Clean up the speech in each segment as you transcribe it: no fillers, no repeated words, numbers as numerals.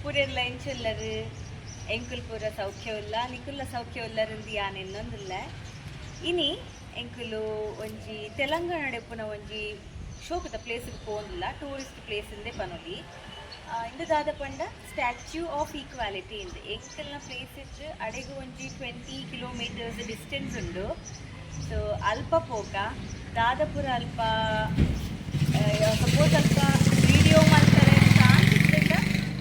ಪೂರೆಲ್ಲ ಎಂಚುಲ್ಲರು ಎಂಕುಲ್ ಪೂರ ಸೌಖ್ಯವಿಲ್ಲ ನಿಕುಲ್ಲ ಸೌಖ್ಯವಿಲ್ಲರಿಂದು ಯಾನ್ ಇನ್ನೊಂದಿಲ್ಲ ಇನಿ ಎಂಕುಲು ಒಂಜಿ ತೆಲಂಗಾಣ ಪುನ ಒಂಜಿ ಶೋಕದ ಪ್ಲೇಸ್ಗೆ ಪೋಂದಿಲ್ಲ ಟೂರಿಸ್ಟ್ ಪ್ಲೇಸ್ ಇಂದೇ ಪನೊಲಿ ಇಂದು ದಾದ ಪಂಡ ಸ್ಟ್ಯಾಚ್ಯೂ ಆಫ್ ಈಕ್ವಾಲಿಟಿ ಇಂದು ಎಂಕಲ್ನ ಪ್ಲೇಸ್ ಇತ್ತು ಅಡೆಗು ಒಂಜಿ 20 ಕಿಲೋಮೀಟರ್ಸ್ ಡಿಸ್ಟೆನ್ಸ್ ಉಂಡು ಸೊ ಅಲ್ಪ ಪೋಕ ದಾದಪುರ ಅಲ್ಪ ಸಪೋಸ್ ಅಲ್ಪ ವಿಡಿಯೋ ಮಾಡ್ತಾರೆ ಚಾನ್ಸ್ ಇದ್ದಾಗ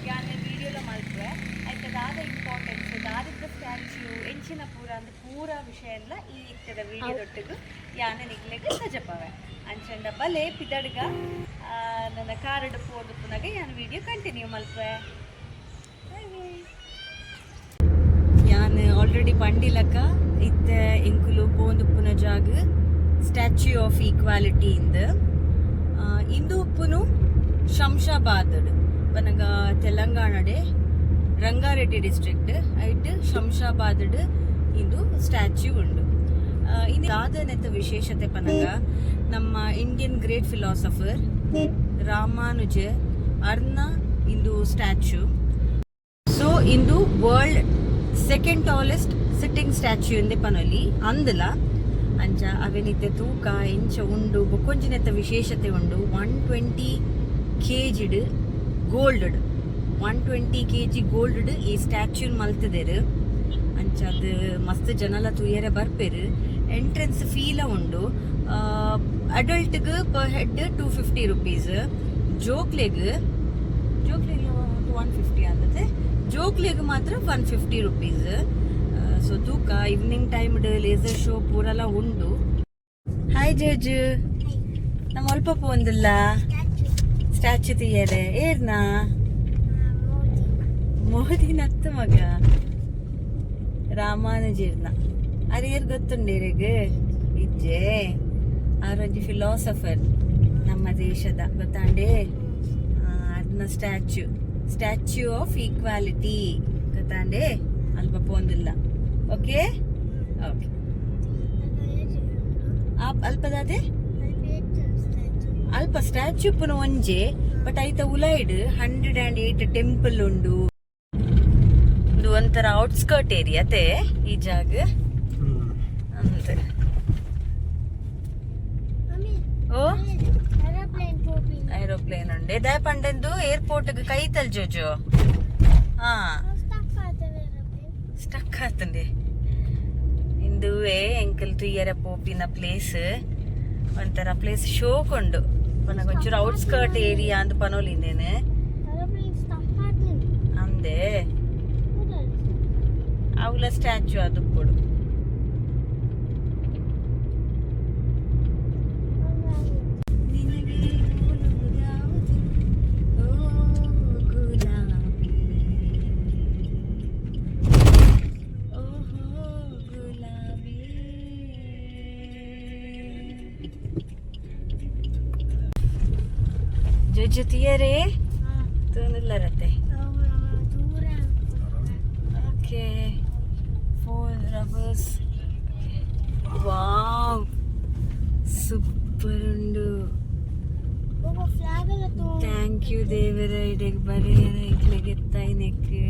ಯಾನೆ ವಿಡಿಯೋಲ ಮಲ್ಪೆ ಆಯ್ತು ದಾದ ಇಂಪಾರ್ಟೆನ್ಸ್ ದಾದಿದ್ದ ಸ್ಟ್ಯಾಚ್ಯೂ ಎಂಚಿನ ಪೂರ ಅಂದ್ ಪೂರ ವಿಷಯ ಎಲ್ಲ ಈ ಇತ್ತದ ವಿಡಿಯೋದೊಟ್ಟಿಗೂ ಯಾನೆ ನಿಗ್ಲೆಗೆ ಸಜಪವೆ ಅಂಚಂಡ ಬಲೆ ಪಿದಡ್ಗ ನನ್ನ ಕಾರಡ್ ಪೋದು ಪುನಗ ಯಾನ್ ವಿಡಿಯೋ ಕಂಟಿನ್ಯೂ ಮಲ್ಪೆ ಯಾನ್ ಆಲ್ರೆಡಿ ಪಂಡಿಲಕ ಇತ್ತ ಎಂಕುಲು ಪೋಂದು ಪುನ ಜಾಗ ಸ್ಟ್ಯಾಚ್ಯೂ ಆಫ್ ಈಕ್ವಾಲಿಟಿ ಇಂದು ಉಪ್ಪುನು ಶಂಷಾಬಾದ್ ಪನಗ ತೆಲಂಗಾಣಡೆ ರಂಗಾರೆಡ್ಡಿ ಡಿಸ್ಟ್ರಿಕ್ಟ್ ಐಟ್ ಶಂಷಾಬಾದ್ ಇಂದು ಸ್ಟ್ಯಾಚ್ಯೂ ಉಂಡು ಇದು ದಾದನೆತ್ತ ವಿಶೇಷತೆ ಪನಗ ನಮ್ಮ ಇಂಡಿಯನ್ ಗ್ರೇಟ್ ಫಿಲಾಸಫರ್ ರಾಮಾನುಜ ಅರ್ನ ಇಂದು ಸ್ಟ್ಯಾಚ್ಯೂ ಸೊ ಇಂದು world second tallest sitting statue ಎಂದೇ ಪನೊಲಿ ಅಂದಲ ಅಂಚ ಅವೆನಿತ್ತೆ ತೂಕ ಎಂಚ ಉಂಡು ಬೊಕೊಂಜಿನೆತ್ತ ವಿಶೇಷತೆ ಉಂಡು 120 kg ಗೋಲ್ಡ್ 120 kg ಗೋಲ್ಡ್ ಈ ಸ್ಟ್ಯಾಚ್ಯೂನ್ ಮಲ್ತದೇರು ಅಂಚ ಅದು ಮಸ್ತ್ ಜನಲ ತುಯ್ಯರೆ ಬರ್ಪೇರು ಎಂಟ್ರೆನ್ಸ್ ಫೀಲ ಉಂಡು ಅಡಲ್ಟ್ಗೆ ಪರ್ ಹೆಡ್ 250 rupees ಜೋಕ್ಲೆಗ್ 150 ಆಗುತ್ತೆ ಜೋಕ್ಲೆಗ್ ಮಾತ್ರ 150 rupees ಸೊ ತೂಕ ಈವ್ನಿಂಗ್ ಟೈಮ್ ಲೇಸರ್ ಶೋ ಪೂರೆಲ್ಲ ಉಂಡು ಹಾಯ್ ಜೇಜು ನಮ್ಮ ಅಲ್ಪ ಪೋಂದಿಲ್ಲ ಸ್ಟ್ಯಾಚ್ಯೂ ತೀಯರೆ ಏರ್ನಾ ಮೋದಿನತ್ತ ಮಗ ರಾಮಾನುಜರ್ನ ಅರೇರ್ ಗೊತ್ತುಂಡೇರೆಗೆ ಇಜ್ಜೆ ಅವರೊಂಜಿ ಫಿಲಾಸಫರ್ ನಮ್ಮ ದೇಶದ ಗೊತ್ತಾಂಡೆ ಅದನ್ನ ಸ್ಟ್ಯಾಚ್ಯೂ ಆಫ್ ಈಕ್ವಾಲಿಟಿ ಗೊತ್ತಾಂಡೆ ಅಲ್ಪ ಪೋಂದಿಲ್ಲ ಓಕೆ ಓಕೆ ಅಲ್ಪದಾದೆ ಅಲ್ಪ ಸ್ಟ್ಯಾಚ್ಯೂ ಪುನ ಒಂಜೆ ಬಟ್ ಐತ ಉಲೈಡ್ 108 ಟೆಂಪಲ್ ಉಂಡು ಒಂದು ಒಂಥರ ಔಟ್ಸ್ಕರ್ಟ್ ಏರಿಯಾತೆ ಈ ಜಾಗ ಅಂತ ಓ ಏರೋಪ್ಲೇನ್ ಉಂಡೆ ದಾಯ ಪಂಡೆಂದು ಏರ್ಪೋರ್ಟ್ ಕೈತಲ್ ಜೋಜೋ ಹಾ ಸ್ಟಕ್ ಆತಂಡೆ ಇಂದುವೆ ಎಂಕಲ್ ತುಯ್ಯರ ಪೋಪಿನ ಪ್ಲೇಸ್ ಒಂಥರ ಪ್ಲೇಸ್ ಶೋಕೊಂಡು ಒಂಚೂರು ಔಟ್ಸ್ಕರ್ಟ್ ಏರಿಯಾ ಅಂತ ಪನೋಲಿಂದೇನೆ ಅಂದೆ ಅವಳ ಸ್ಟ್ಯಾಚ್ಯೂ ಅದು ಕೊಡು ಜೊತೆಯರೇ ತೊಂದಿಲ್ಲರತ್ತೆ ಓಕೆ 4 rivers ವಾವ್ ಸೂಪರ್ ಉಂಡು ಥ್ಯಾಂಕ್ ಯು ದೇವರ ಇಡೆಗೆ ಬರೆಯರ ಇಟ್ಲೆಗೆ ತಾಯಿನೆಕ್ಕೆ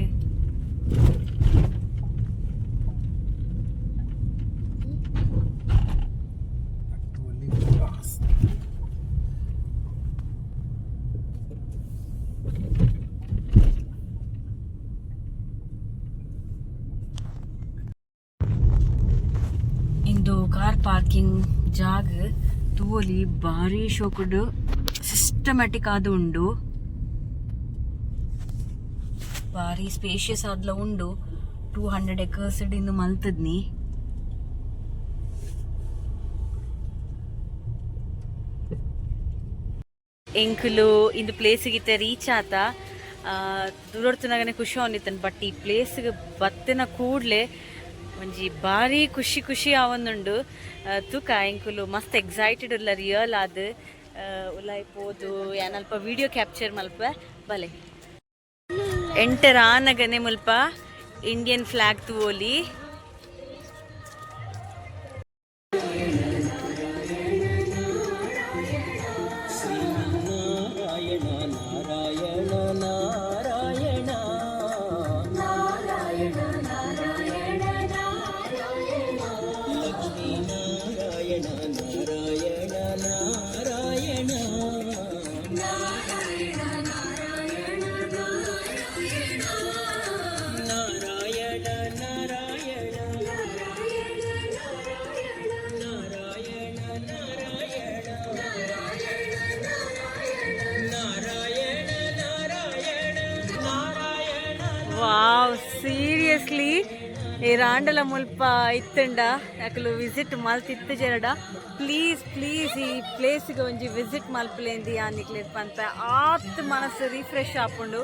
ಇಂದು ಕಾರ್ ಪಾರ್ಕಿಂಗ್ ಜಾಗ ತೂವಲಿ ಭಾರಿ ಶೋಕುಡು ಸಿಸ್ಟಮ್ಯಾಟಿಕ್ ಆದ ಉಂಡು ಭಾರಿ ಸ್ಪೇಷಿಯಸ್ ಆದ್ಲ ಉಂಡು 200 acres ಇಂದು ಮಲ್ತದ್ನಿ ಎಂಕುಲು ಇಂದು ಪ್ಲೇಸಿಗಿತ್ತೆ ರೀಚ್ ಆತ ದೂರಡ್ತನಾಗನೆ ಖುಷಿ ಅವನಿತ್ತನ್ ಬಟ್ ಈ ಪ್ಲೇಸ್ಗೆ ಬತ್ತಿನ ಕೂಡ್ಲೆ ಒಂಜಿ ಭಾರಿ ಖುಷಿ ಆವೊಂದುಂಡು ತೂಕ ಎಂಕುಲು ಮಸ್ತ್ ಎಕ್ಸೈಟೆಡ್ ಉಲ್ಲ ರಿಯಲ್ ಆದ್ ಉಲಾಯ್ಪೋದು ಏನಲ್ಪ ವಿಡಿಯೋ ಕ್ಯಾಪ್ಚರ್ ಮಲ್ಪ ಬಲೆ ಎಂಟರ್ ಆನಗನೆ ಮುಲ್ಪ ಇಂಡಿಯನ್ ಫ್ಲಾಗ್ ತೂವೋಲಿ ನಾರಾಯಣ ನಾರಾಯಣ ನಾರಾಯಣ ವಾವ್, ಸೀರಿಯಸ್ಲಿ ಈ ರಾಂಡಲ ಮುಲ್ಪ ಇತ್ತಂಡ ಯಾಕಲು ವಿಸಿಟ್ ಮಲ್ತಿತ್ತು ಜರಡ. ಪ್ಲೀಸ್ ಪ್ಲೀಸ್ ಈ ಪ್ಲೇಸ್ಗೆ ಒಂಜಿ ವಿಸಿಟ್ ಮಲ್ಪಲೇಂದಿ ಆನಿಕ್ಲೆ ಪಂತ ಆತ್ ಮನಸ್ಸು ರಿಫ್ರೆಶ್ ಆಪುಂಡು.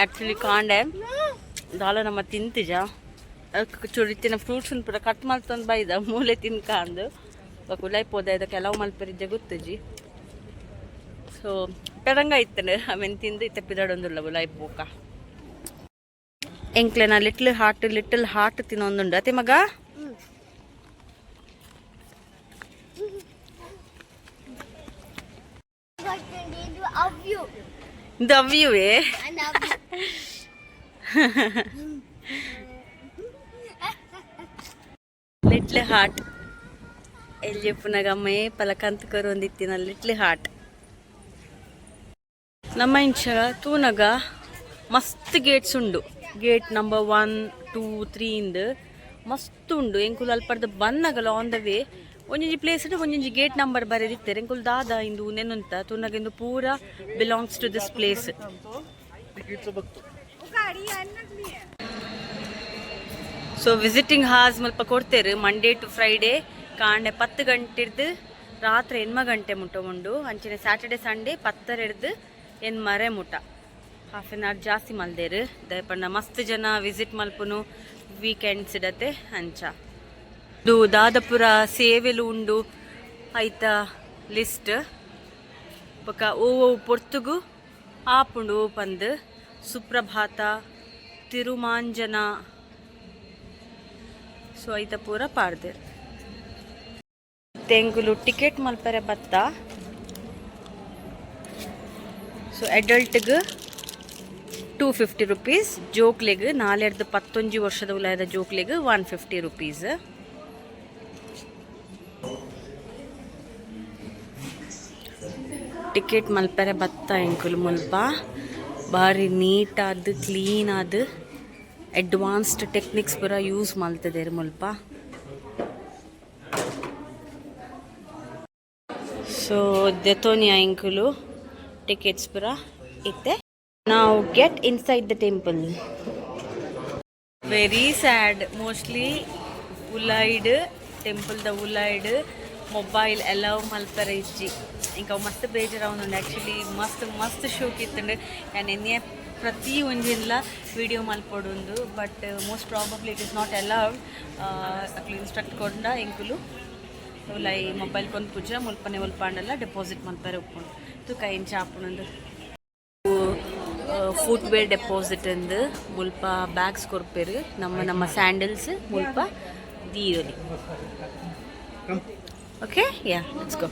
ಆ್ಯಕ್ಚುಲಿ ಕಾಂಡೆ ದಾಲ ನಮ್ಮ ತಿಂತಿಜ ಚುರಿತಿನ ಫ್ರೂಟ್ಸ್ ಪೂರ ಕಟ್ ಮಲ್ತೊಂದು ಬೈದ ಮೂಲೆ ತಿನ್ಕಂದು ಉಲಾಯ್ಪೋದ ಇದು ಕೆಲವು ಮಲ್ಪರಿದ್ದೆ ಗೊತ್ತಜಿ. ಸೊ ಪೆರಂಗ ಇತ್ತನೆ ಆಮೇಲೆ ತಿಂದು ಇತ್ತ ಪಿದಾಡೊಂದುಲ್ಲ ಉಲಾಯ್ಪೋಕ. ಎಂಕ್ಲೆನ ಲಿಟ್ಲ್ ಹಾರ್ಟ್ ತಿನ್ನೊಂದುಂಡು ಅತ್ತೆ ಮಗ. ಇದು ಅವ್ಯುವೇ ಲಿಟ್ಲ್ ಹಾರ್ಟ್ ಎಲ್ಲಿ ಪುನಗಮ್ಮೆ ಪಲಕಂತ ಕರೊಂದಿತ್ತಿನ ಲಿಟ್ಲ್ ಹಾರ್ಟ್ ನಮ್ಮ ಇಂಚ ತೂನಗ ಮಸ್ತ್ ಗೇಟ್ಸ್ ಉಂಡು. ಗೇಟ್ ನಂಬರ್ 1, 2, 3 ಇಂದು ಮಸ್ತ್ ಉಂಡು. ಎಂಕುಲು ಅಲ್ಪರ್ದ ಬನ್ನಗಲ ಆನ್ ದ ವೇ ಒಂಜೊಂಜಿ ಪ್ಲೇಸ್ ಒಂಜೊಂಜಿ ಗೇಟ್ ನಂಬರ್ ಬರೆದಿತ್ತಾರೆ. ಎಂಕುಲು ದಾದ ಇಂದು ನೆನುಂತ ತೂನಗ ಇಂದು ಪೂರ belongs to this place. So visiting hours ಮಲ್ಪ ಕೊಡ್ತೇರು ಮಂಡೇ ಟು ಫ್ರೈಡೇ ಕಾಂಡೆ 10 ಗಂಟೆರ್ದು ರಾತ್ರಿ 8 ಗಂಟೆ ಮುಟ್ಟ ಉಂಡು. ಅಂಚನೆ ಸ್ಯಾಟರ್ಡೆ ಸಂಡೇ 10 8 ಮುಟ ಹಾಫ್ ಆನ್ ಅವರ್ ಜಾಸ್ತಿ ಮಲ್ದೇರು ದಯಪಂಡ ಮಸ್ತ್ ಜನ ವಿಸಿಟ್ ಮಲ್ಪುನು ವೀಕೆಂಡ್ಸ್ ಇಡತ್ತೆ ಅಂಚ. ಇದು ದಾದಪುರ ಸೇವೆಲು ಉಂಡು ಐತ ಲಿಸ್ಟ್ ಪಕ್ಕ ಓ ಪೊರ್ತುಗು ಆಪುಂಡು ಪಂದ್ ಸುಪ್ರಭಾತ ತಿರುಮಾಂಜನ ಸೊ ಐತ ಪೂರ ಪಾಡ್ದೇರು. ತೆಂಗುಲು ಟಿಕೆಟ್ ಮಲ್ಪರೆ ಬತ್ತ. ಸೊ ಅಡಲ್ಟ್ಗೆ 250 rupees, ಜೋಕ್ಲೆಗ್ 4-11 ವರ್ಷದ ಉಲಾಯದ ಜೋಕ್ಲೆಗ್ 150 rupees. ಟಿಕೆಟ್ ಮಲ್ಪರೆ ಬತ್ತ ಎಂಕುಲು ಮುಲ್ಪ ಭಾರಿ ನೀಟಾದ ಕ್ಲೀನ್ ಆದ ಅಡ್ವಾನ್ಸ್ಡ್ ಟೆಕ್ನಿಕ್ಸ್ ಪೂರ ಯೂಸ್ ಮಲ್ತದೇರು ಮುಲ್ಪ. ಸೊ ದೆತೋನಿಯಾ ಎಂಕುಲು ಟಿಕೆಟ್ಸ್ ಪೂರ ಇತ್ತೆ. Now get inside the temple. Very sad. Mostly ಉಲಾಯ್ಡ್ ಟೆಂಪಲ್ದ ಉಲಾಯ್ಡ್ ಮೊಬೈಲ್ ಅಲೌ ಮಲ್ಪರೆ ಇಜ್ಜಿ ಇಂಕ ಮಸ್ತ್ ಬೇಜಾರು ಅವನುಂಡು. ಆ್ಯಕ್ಚುಲಿ ಮಸ್ತ್ ಶೋಕ್ ಇತ್ತುಂಡು ನಾನು ಎನ್ನೆ ಪ್ರತಿ ಒಂಜಿಲ್ಲ ವಿಡಿಯೋ ಮಲ್ಪೊಡುಂದು. But most probably it is not allowed. ಅಕ್ಲು ಇನ್ಸ್ಟ್ರಕ್ಟ್ ಕೊಂಡ ಎಂಕುಲು ಉಲೈ ಮೊಬೈಲ್ ಕೊಂದು ಪೂಜ ಮುಲ್ಪನೆ ಮುಲ್ಪಾಂಡಲ್ಲ ಡೆಪಾಸಿಟ್ ಮಲ್ಪರೆ ಉಪ್ಪುಂಡು ತುಕ ಏನು ಚಾಪುಣಂದು. ಫುಟ್ವೇರ್ ಡೆಪಾಸಿಟ್ ಅಂದು ಮುಲ್ಪ ಬ್ಯಾಗ್ಸ್ ಕೊರ್ಪೇರು ನಮ್ಮ ಸ್ಯಾಂಡಲ್ಸ್ ಮುಲ್ಪ ದೀರಲಿ. Okay yeah let's go.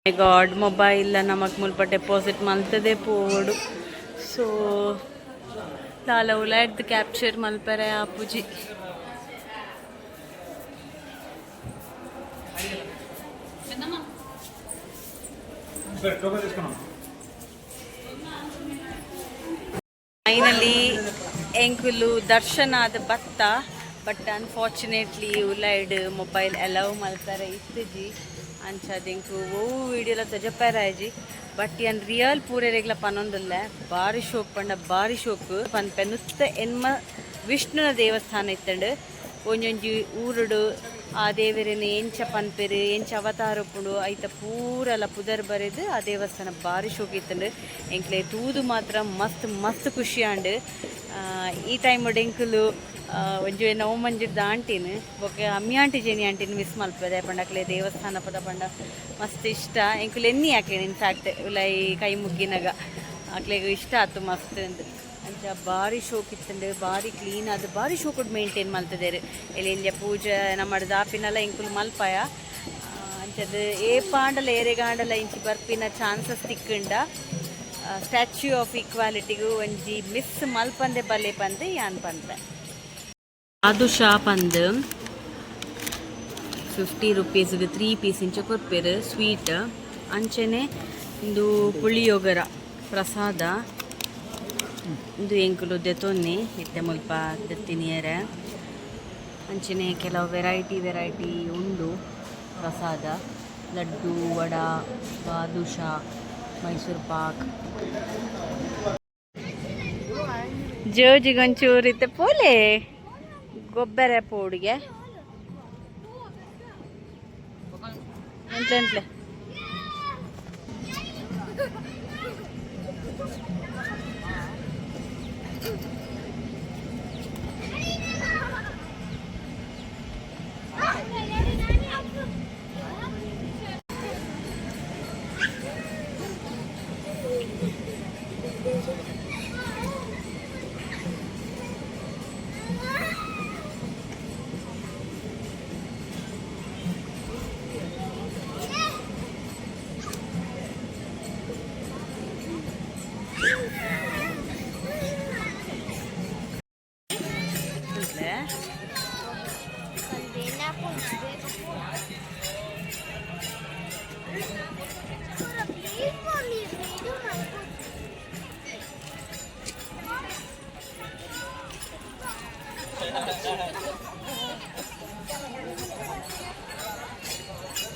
My god mobile ನಮಕ್ ಮುಲ್ಪ ಡೆಪಾಸಿಟ್ ಮಲ್ತದೆ ಪೋಡು. ಸೊ ಲಾಲ ಉಲಾಯ್ದು ಕ್ಯಾಪ್ಚರ್ ಮಲ್ಪರೆ ಆಪುಜಿ. ಫೈನಲಿ ಎಂಕುಲು ದರ್ಶನ ಆದ ಬತ್ತ. ಬಟ್ ಅನ್ಫಾರ್ಚುನೇಟ್ಲಿ ಉಲಾಯ್ಡ್ ಮೊಬೈಲ್ ಅಲೌ ಮಲ್ಪರೆ ಇತ್ತುಜಿ ಅಂಚದೆಂಕು ಓ ವಿಡಿಯೋಲ ತಜಪ್ಪಾರಾಯ್ಜಿ. ಬಟ್ ಏನ್ ರಿಯಲ್ ಪೂರೆ ರೆಗ್ಲ ಪನೊಂದುಲ್ಲ ಭಾರಿ ಶೋಕ್ ಪಂಡ ಭಾರಿ ಶೋಕ್ ಪನ್ಪೆ ನುತ್ತ ಎನ್ಮ ವಿಷ್ಣುನ ದೇವಸ್ಥಾನ ಇತ್ತಂಡು ಒಂಜೊಂಜಿ ಊರುಡು ಆ ದೇವರನ್ನ ಎಂಚ ಪನ್ಪೆರು ಎಂಚ ಅವತಾರ ಉಪ್ಪುಂಡು ಐತ ಪೂರಲ ಪುದರ್ ಬರೆದು ಆ ದೇವಸ್ಥಾನ ಭಾರಿ ಶೋಕ್ ಇತ್ತಂಡು. ಎಂಕ್ಲೆ ತೂದು ಮಾತ್ರ ಮಸ್ತ್ ಖುಷಿ ಆಂಡು. ಈ ಟೈಮ್ ಎಂಕುಲು ಒಂಜು ನವಮಂಜಿರ್ದ ಆಂಟಿನ ಬೊಕ್ಕ ಅಮ್ಮಿ ಆಂಟಿ ಜೇನಿ ಆಂಟಿನ ಮಿಸ್ ಮಲ್ಪದೆ ಪಂಡಕ್ಲೆ ದೇವಸ್ಥಾನ ಪದ ಪಂಡ ಮಸ್ತ್ ಇಷ್ಟ. ಎಂಕುಲು ಎನ್ನಿ ಹಾಕೇನೆ ಇನ್ಫ್ಯಾಕ್ಟ್ ಉಲೈ ಕೈ ಮುಗ್ಗಿನಾಗ ಅಕ್ಲೆಗೆ ಇಷ್ಟ ಆಯ್ತು ಮಸ್ತ್ ಅಂದು ಅಂಚ ಭಾರಿ ಶೋಕ್ ಇತ್ತಂಡು. ಭಾರಿ ಕ್ಲೀನ್ ಆದ ಭಾರಿ ಶೋಕುಡ್ ಮೇಂಟೈನ್ ಮಲ್ತದೇರು ಎಲ್ಲಿ ಇಂಜ ಪೂಜೆ ನಮ್ಮ ದಾಪಿನೆಲ್ಲ ಎಂಕುಲು ಮಲ್ಪಯ ಅಂಚದು ಏ ಪಾಂಡಲ ಏರೆಗಾಂಡಲ ಇಂಚಿ ಬರ್ಪಿನ ಚಾನ್ಸಸ್ ತಿಕ್ಕಂಡ. ಸ್ಟ್ಯಾಚ್ಯೂ ಆಫ್ ಈಕ್ವಾಲಿಟಿಗೂ ಒಂಜಿ ಮಿಸ್ ಮಲ್ಪಂದೆ ಬಲೆ ಪಂದೆ ಯಾನ್ ಪಂದೆ ಅದು ಶಾಪ್ ಅಂದು 50 rupeesಗೆ 3 ಪೀಸ್ ಇಂಚ ಕೊರ್ಪೇರು ಸ್ವೀಟ್. ಅಂಚನೆ ಇಂದು ಪುಳಿಯೋಗರ ಪ್ರಸಾದ ಇಂದು ಎಂಕುಲು ದೆತೊನ್ನಿ ಇತ್ತೆ ಮುಲ್ಪ ದೆತ್ತಿನಿಯರೆ. ಅಂಚನೆ ಕೆಲವು ವೆರೈಟಿ ಉಂಡು ಪ್ರಸಾದ. ಲಡ್ಡು, ವಡ, ಬಾದುಷಾ, ಮೈಸೂರು ಪಾಕ್. ಜೋಜಿಗೊಂಚೂರಿತ್ತೆ ಪೋಲೆ ಗೊಬ್ಬರ ಪೋಡಿಗೆ ಎಂಟ್ಲೆ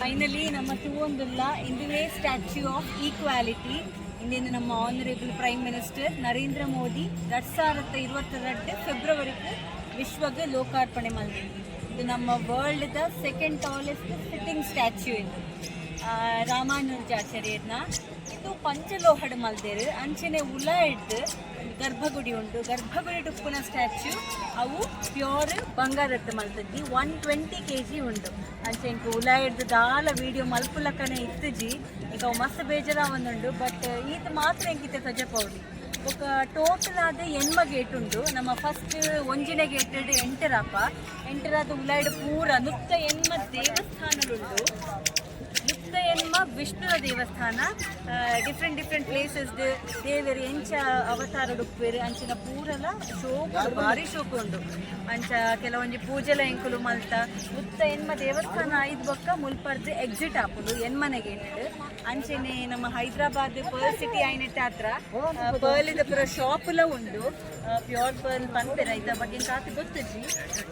ಫೈನಲಿ ನಮ್ಮ ತೂವೊಂದುಲ್ಲ ಇಂದುವೇ ಸ್ಟ್ಯಾಚ್ಯೂ ಆಫ್ ಈಕ್ವಾಲಿಟಿ ಇಂದಿನ ನಮ್ಮ honourable prime minister Narendra Modi 2022 ಫೆಬ್ರವರಿಗೆ ವಿಶ್ವಗೆ ಲೋಕಾರ್ಪಣೆ ಮಾಡಿದ್ರು. ಇದು ನಮ್ಮ ವರ್ಲ್ಡ್ದ ಸೆಕೆಂಡ್ ಟಾಲೆಸ್ಟ್ ಸಿಟ್ಟಿಂಗ್ ಸ್ಟ್ಯಾಚ್ಯೂ. ಇದು ರಾಮಾನುಜಾಚಾರ್ಯರ್ನ ಇದು ಪಂಚಲೋಹಡ್ ಮಲ್ದೇರು ಅಂಚನೆ ಉಲ ಇಟ್ಟು ಗರ್ಭಗುಡಿ ಉಂಟು. ಗರ್ಭಗುಡಿ ಉಪ್ಪುನ ಸ್ಟ್ಯಾಚ್ಯೂ ಅವು ಪ್ಯೂರ್ ಬಂಗಾರದ್ದು ಮಲ್ತದ್ದಿ 120 kg ಉಂಟು. ಅಂಚೆ ಇಂಕ ಉಲ ಹಿಡ್ದು ದಾಲ ವೀಡಿಯೋ ಮಲ್ಪುಲಕ್ಕನೆ ಇತ್ತಜಿ ಈಗ ಅವು ಮಸ್ತ್ ಬೇಜಾರಾವೊಂದುಂಡು. ಬಟ್ ಈತ ಮಾತ್ರ ಎಂಕಿತ್ತೆ ಸಜಪೌಡಿ ఒక ಟೋಟಲ್ ಆದ ಎನ್ಮ ಗೇಟ್ ಉಂಟು. ನಮ್ಮ ಫಸ್ಟ್ ಒಂಜಿನ ಗೇಟ್ ಎಂಟರಾದ ಉಲಾಯ್ಡ್ ಪೂರ ನುತ್ತ ಎನ್ಮ ದೇವಸ್ಥಾನಗಳುಂಟು. ನುತ್ತ ಎನ್ಮ ವಿಷ್ಣುರ ದೇವಸ್ಥಾನ ಡಿಫ್ರೆಂಟ್ ಪ್ಲೇಸಸ್ ದೇವರು ಎಂಚ ಅವತಾರ ಉಪ್ಪೇರು ಅಂಚಿನ ಪೂರಲ ಶೋಕು ಭಾರಿ ಶೋಕು ಉಂಟು. ಅಂಚ ಕೆಲವೊಂಜಿ ಪೂಜೆಲ ಎಂಕುಲು ಮಲ್ತ ನುತ್ತ ಎನ್ಮ ದೇವಸ್ಥಾನ ಐದು ಬೊಕ್ಕ ಮುಲ್ಪರ್ದು ಎಕ್ಸಿಟ್ ಆಪುದು ಎನ್ಮನೆ ಗೇಟ್. ಅಂಚೆನೆ ನಮ್ಮ ಹೈದರಾಬಾದ್ ಪರ್ಲ್ ಸಿಟಿ ಆಯ್ನೆಟ್ಟ ಹತ್ರ ಪರ್ಲ್ ಇದು ಪೂರ ಶಾಪ್ಲ ಉಂಡು. ಪ್ಯೂರ್ ಪರ್ಲ್ ಪಂಪೆರ ಇದ ಬಗ್ಗೆ ಕಾತಿ ಗೊತ್ತಜ್ಜಿ.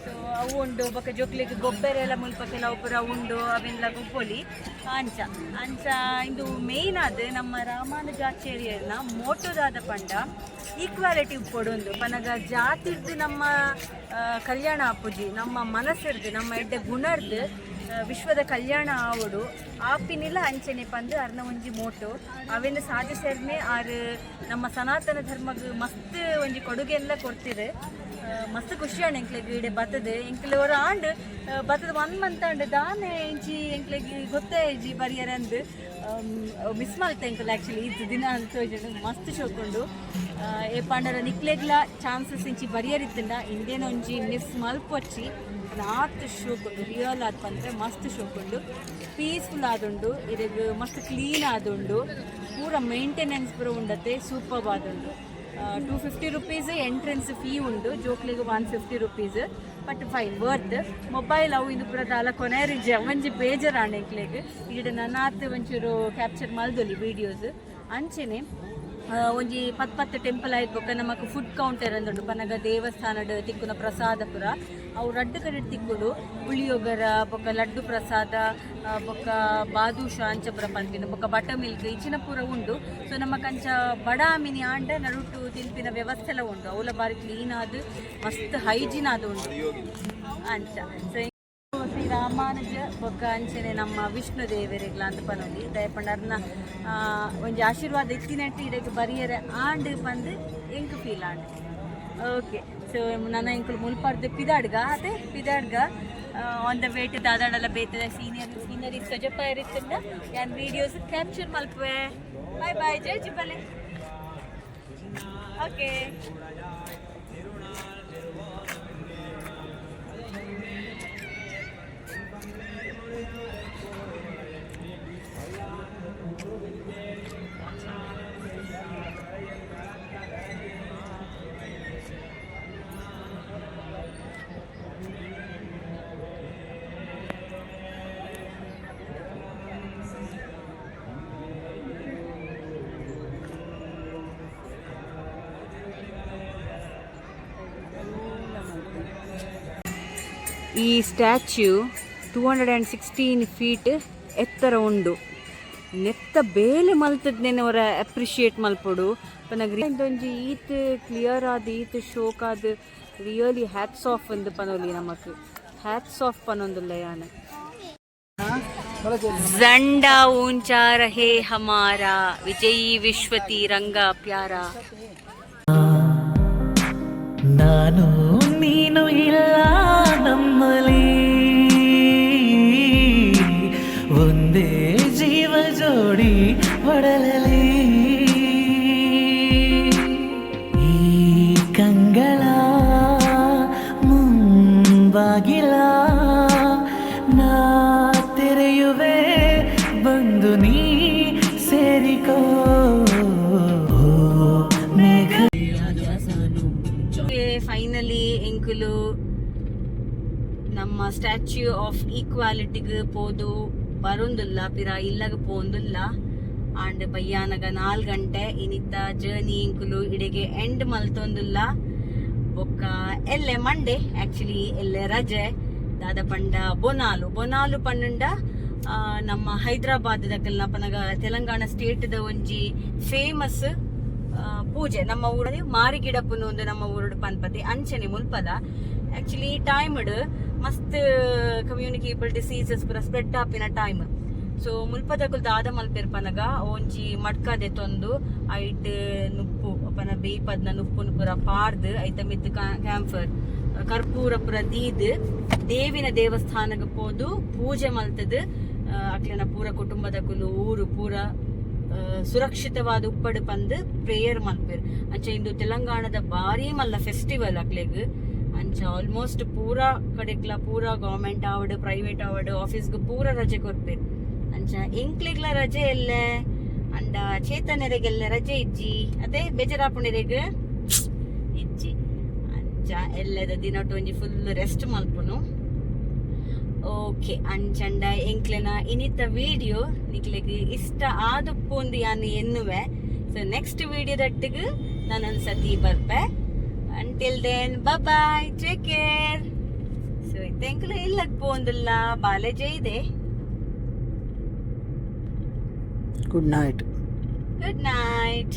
ಸೊ ಅವು ಉಂಡು ಬೊಕ್ಕ ಜೊಕ್ಲಿಗೆ ಗೊಬ್ಬರ ಎಲ್ಲ ಮುಲ್ಪ ಕೆಲವು ಪೂರ ಉಂಡು ಅವೆಲ್ಲ ಗುಪ್ಪೊಲಿ ಅಂಚ ಇದು ಮೇಯ್ನ್ ಆದ ನಮ್ಮ ರಾಮಾನುಜಾಚಾರ್ಯರ್ನ ಮೋಟೋದಾದ ಪಂಡ ಈಕ್ವಾಲಿಟಿ ಉಪ್ಪೊಡೊಂದು ಪನಗ ಜಾತಿರ್ದು ನಮ್ಮ ಕಲ್ಯಾಣ ಆಪುಜಿ ನಮ್ಮ ಮನಸ್ಸಿರ್ದು ನಮ್ಮ ಎಡ್ಡೆ ಗುಣರ್ದು ವಿಶ್ವದ ಕಲ್ಯಾಣ ಆವಡು ಆಪಿನಿಲ್ಲ ಅಂಚನೆ ಪಂದು ಅರ್ನ ಒಂಜಿ ಮೋಟು ಅವೆಲ್ಲ ಸಾಧಿಸರ್ನೆ ಆರು ನಮ್ಮ ಸನಾತನ ಧರ್ಮಗ್ ಮಸ್ತ್ ಒಂಜಿ ಕೊಡುಗೆ ಎಲ್ಲ ಕೊಡ್ತಿರು. ಮಸ್ತ್ ಖುಷಿಯಾಣ ಎಂಕ್ಲೆಗ್ ಇಡೆ ಬತ್ತದು ಎಂಕ್ಲೆವರ ಆಂಡ್ ಬತ್ತದ 1 ಮಂತ್ ಆಂಡ್ ದಾನೆ ಇಂಚಿ ಎಂಕ್ಲೆಗ್ ಗೊತ್ತೇ ಇಜ್ಜಿ ಬರಿಯರೆ ಅಂದು ಮಿಸ್ ಮಾಡ್ತಾ ಎಂಕಲ್ ಆ್ಯಕ್ಚುಲಿ ಇದು ದಿನ ಅಂತ ಮಸ್ತ್ ಶೋಕೊಂಡು ಏ ಪಾಂಡರ ನಿಕ್ಲೆಗ್ಲ ಚಾನ್ಸಸ್ ಇಂಚಿ ಬರಿಯರಿತ್ತಿಂದ ಇಂಡಿಯನ್ ಒಂಜಿ ಮಿಸ್ ಮಲ್ಪೊಚ್ಚಿ ನಾತ್ ಶೋಕೊಂಡು ರಿಯಲ್ ಆದ್ ಬಂದರೆ ಮಸ್ತ್ ಶೋಕೊಂಡು ಪೀಸ್ಫುಲ್ ಆದುಂಡು. ಇದಕ್ಕೆ ಮಸ್ತ್ ಕ್ಲೀನ್ ಆದುಂಡು. ಪೂರ ಮೇಂಟೆನೆನ್ಸ್ ಪೂರ ಉಂಡತೆ ಸೂಪರ್ ಆದುಂಡು. 250 rupees ಎಂಟ್ರೆನ್ಸ್ ಫೀ ಉಂಡು. ಜೋಕ್ಲಿಗೆ 150 rupees but fine worth. Mobile ಅವು ಇದು ಪೂರ ದಾಲ ಕೊನೆರಿಜ್ಜೆ ಒಂಜಿ ಬೇಜಾರಾಣ ಎಂಕ್ಲೆಗ್ ಈಡ ನನ್ನಾತ್ ಒಂಚೂರು ಕ್ಯಾಪ್ಚರ್ ಮಲ್ದೊಲಿ ವೀಡಿಯೋಸ್. ಅಂಚೆನೆ ಒಂಜಿ 10 ಟೆಂಪಲ್ ಆಯ್ತು ಬೊಕ್ಕ ನಮಕ್ ಫುಡ್ ಕೌಂಟರ್ ಅಂದುಂಡು ಪನಗ ದೇವಸ್ಥಾನಡ್ ತಿಕ್ಕುನ ಪ್ರಸಾದ ಪುರ ಅವು ರಡ್ಡು ಕಡೆ ತಿಕ್ಕುಡು ಪುಳಿಯೊಗರ ಬೊಕ್ಕ ಲಡ್ಡು ಪ್ರಸಾದ ಬೊಕ್ಕ ಬಾದುಷಾ ಅಂಚ ಪುರ ಪಂಪಿನ ಬೊಕ್ಕ ಬಟರ್ ಮಿಲ್ಕ್ ಇಚ್ಚಿನ ಪೂರ ಉಂಡು. ಸೊ ನಮಕ್ ಅಂಚ ಬಡ ಮಿನಿ ಆಂಡ ನಡುಟು ತಿನ್ಪಿನ ವ್ಯವಸ್ಥೆ ಎಲ್ಲ ಉಂಡು. ಅವಲ ಬಾರಿ ಕ್ಲೀನ್ ಆದ್ ಮಸ್ತ್ ಹೈಜೀನ್ ಆದ್ ಉಂಡು ಅಂಚ. ಸೊ ಶ್ರೀ ರಾಮಾನುಜ ಬೊಕ್ಕ ಅಂಚನೆ ನಮ್ಮ ವಿಷ್ಣು ದೇವರಿಗ್ಲ ಅಂತ ಪನೊಲಿ ದಯಪಂಡರ್ನ ಒಂಜಿ ಆಶೀರ್ವಾದ ಎತ್ತಿನಟ್ಟಿ ಇಡಕ್ಕೆ ಬರಿಯರೆ ಆಂಡ್ ಬಂದು ಎಂಕ್ ಫೀಲ್ ಆಂಡ್ ಓಕೆ. ಸೊ ನನ್ನ ಎಂಕುಲು ಮುಲ್ಪಾರ್ದು ಪಿದಾಡ್ಗ ಅದೇ ಪಿದಾಡ್ಗ ಆನ್ ದ ವೇಟ್ ದಾದಾಡಲ್ಲ ಬೇತದ ಸೀನರಿ ಸೊಜಪ ಇರುತ್ತಿಂದ ಯಾನ್ ವೀಡಿಯೋಸ್ ಕ್ಯಾಪ್ಚರ್ ಮಲ್ಪುವೆ. ಬಾಯ್ ಜೈ ಜಿಬಲೆ. ಓಕೆ. ಈ ಸ್ಟ್ಯಾಚ್ಯೂ 216 ಫೀಟ್ ಎತ್ತರ ಉಂಡು. ನೆತ್ತ ಬೇಲೆ ಮಲ್ತದ್ನೇನೆ ಅವರ ಅಪ್ರಿಷಿಯೇಟ್ ಮಲ್ಪೊಡು ಪನಗ ಒಂಜಿ ಈತ್ ಕ್ಲಿಯರ್ ಆದ್ ಈತ್ ಶೋಕ್ ಆದ್ ರಿಯಲಿ ಹ್ಯಾಟ್ಸ್ ಆಫ್ ಎಂದು ಪನೊಲಿ ನಮಕ್ ಹ್ಯಾಟ್ಸ್ ಆಫ್ ಪನೊಂದುಲ್ಲ ಯಾನ. ಝಂಡಾ ऊंचा रहे हमारा ವಿಜಯಿ ವಿಶ್ವತಿ ರಂಗ ಪ್ಯಾರ. ನಾನು ನೀನು ಇಲ್ಲ ನಮ್ಮಲಿ ಒಂದೇ ಜೀವ ಜೋಡಿ ಹೊಡಲಲಿ ಈ ಕಂಗಳ ಮುಂಬಾಗಿಲ ನಾ ತೆರೆಯುವೆ ಬಂದು ನೀ ಸೇರಿಕೋ. ಫೈನಲಿ ಎಂಕುಲು ನಮ್ಮ ಸ್ಟ್ಯಾಚ್ಯೂ ಆಫ್ ಈಕ್ವಾಲಿಟಿಗೆ ಪೋದು ಬರೊಂದುಲ್ಲ ಪಿರ ಇಲ್ಲಗ ಪೋಂದುಲ್ಲ. ಆಂಡ್ ಬಯ್ಯಾನಗ 4 ಗಂಟೆ ಇನ್ನಿತ್ತ ಜರ್ನಿ ಎಂಕುಲು ಇಡೆಗೆ ಎಂಡ್ ಮಲ್ತೊಂದುಲ್ಲ. ಬೊಕ್ಕ ಎಲ್ಲೆ ಮಂಡೆ ಆಕ್ಚುಲಿ ಎಲ್ಲೆ ರಜೆ ದಾದ ಪಂಡ ಬೊನಾಲು ಪಂಡ ನಮ್ಮ ಹೈದರಾಬಾದ್ ದಕಲ್ನ ಪನಗ ತೆಲಂಗಾಣ ಸ್ಟೇಟ್ ದ ಒಂಜಿ ಫೇಮಸ್ ಪೂಜೆ. ನಮ್ಮ ಊರಲ್ಲಿ ಮಾರಿಗಿಡಪ್ಪನ ಒಂದು ನಮ್ಮ ಊರಡು ಪನ್ಪತಿ ಅಂಚನೆ ಮುಲ್ಪದ ಆಕ್ಚುಲಿ ಟೈಮ್ಡ್ ಮಸ್ತ್ ಕಮ್ಯುನಿಕೇಬಲ್ ಡಿಸೀಸಸ್ ಪೂರ ಸ್ಪ್ರೆಡ್ ಆಪಿನ ಟೈಮ್. ಸೊ ಮುಲ್ಪದಕುಲ್ ದಾದ ಮಲ್ಪೆರ್ ಪನಗ ಒಂಜಿ ಮಡ್ಕದೆ ತೊಂದು ಐಟ್ ನುಪ್ಪು ಪನ ಬೇಯ್ಪದ್ನ ನುಪ್ಪುನು ಪೂರ ಪಾರ್ದ್ ಐತ ಮಿತ್ ಕ್ಯಾಂಫರ್ ಕರ್ಪೂರ ಪೂರ ದೀದ್ ದೇವಿನ ದೇವಸ್ಥಾನಗ ಪೋದು ಪೂಜೆ ಮಲ್ತದ್ ಅಕ್ಲೆನ ಪೂರ ಕುಟುಂಬದಕುಲು ಊರು ಪೂರ ಸುರಕ್ಷಿತವಾದ ಉಪ್ಪಡು ಪಂದ್ ಪ್ರೇಯರ್ ಮಲ್ಪೇರ್. ಅಂಚ ಇಂದು ತೆಲಂಗಾಣದ ಬಾರಿ ಮಲ್ಲ ಫೆಸ್ಟಿವಲ್ ಅಕ್ಲೆಗ್. ಅಂಚ ಆಲ್ಮೋಸ್ಟ್ ಪೂರ ಕಡೆಗ್ಲ ಪೂರ ಗವರ್ಮೆಂಟ್ ಆವಡ್ ಪ್ರೈವೇಟ್ ಆವಡ್ ಆಫೀಸ್ಗೆ ಪೂರ ರಜೆ ಕೊರ್ಪೇರ್. ಅಂಚ ಎಂಕ್ಲೆಗ್ಲ ರಜೆ ಎಲ್ಲೆ ಅಂಡ ಚೇತನರೆಗೆಲ್ಲ ರಜೆ ಇಜ್ಜಿ ಅದೇ ಬೇಜಾರಾಪುಣೆರೆಗ್ ಇಜ್ಜಿ. ಅಂಚ ಎಲ್ಲದ ದಿನಟ್ಟು ಒಂಜಿ ಫುಲ್ ರೆಸ್ಟ್ ಮಲ್ಪುನು. ಓಕೆ ಅಂಚಂಡ ಎಂಕ್ಲೆನ ಇನಿತ್ತ ವಿಡಿಯೋ ನಿಕ್ಲೆಗ್ ಇಷ್ಟ ಆದುಪ್ಪುಂದು ಯಾನು ಎನ್ನುವೆ. ಸೊ ನೆಕ್ಸ್ಟ್ ವಿಡಿಯೋದಟ್ಟಿಗೆ ನಾನೊಂದ್ಸತಿ ಬರ್ಪೆ. Until then bye take care. So ಎಂಕ್ಲು ಇಲ್ಲಗ್ ಪೋಂದುಲ್ಲ ಬಾಲೆಜೆ ಇದೆ. Good night. Good night.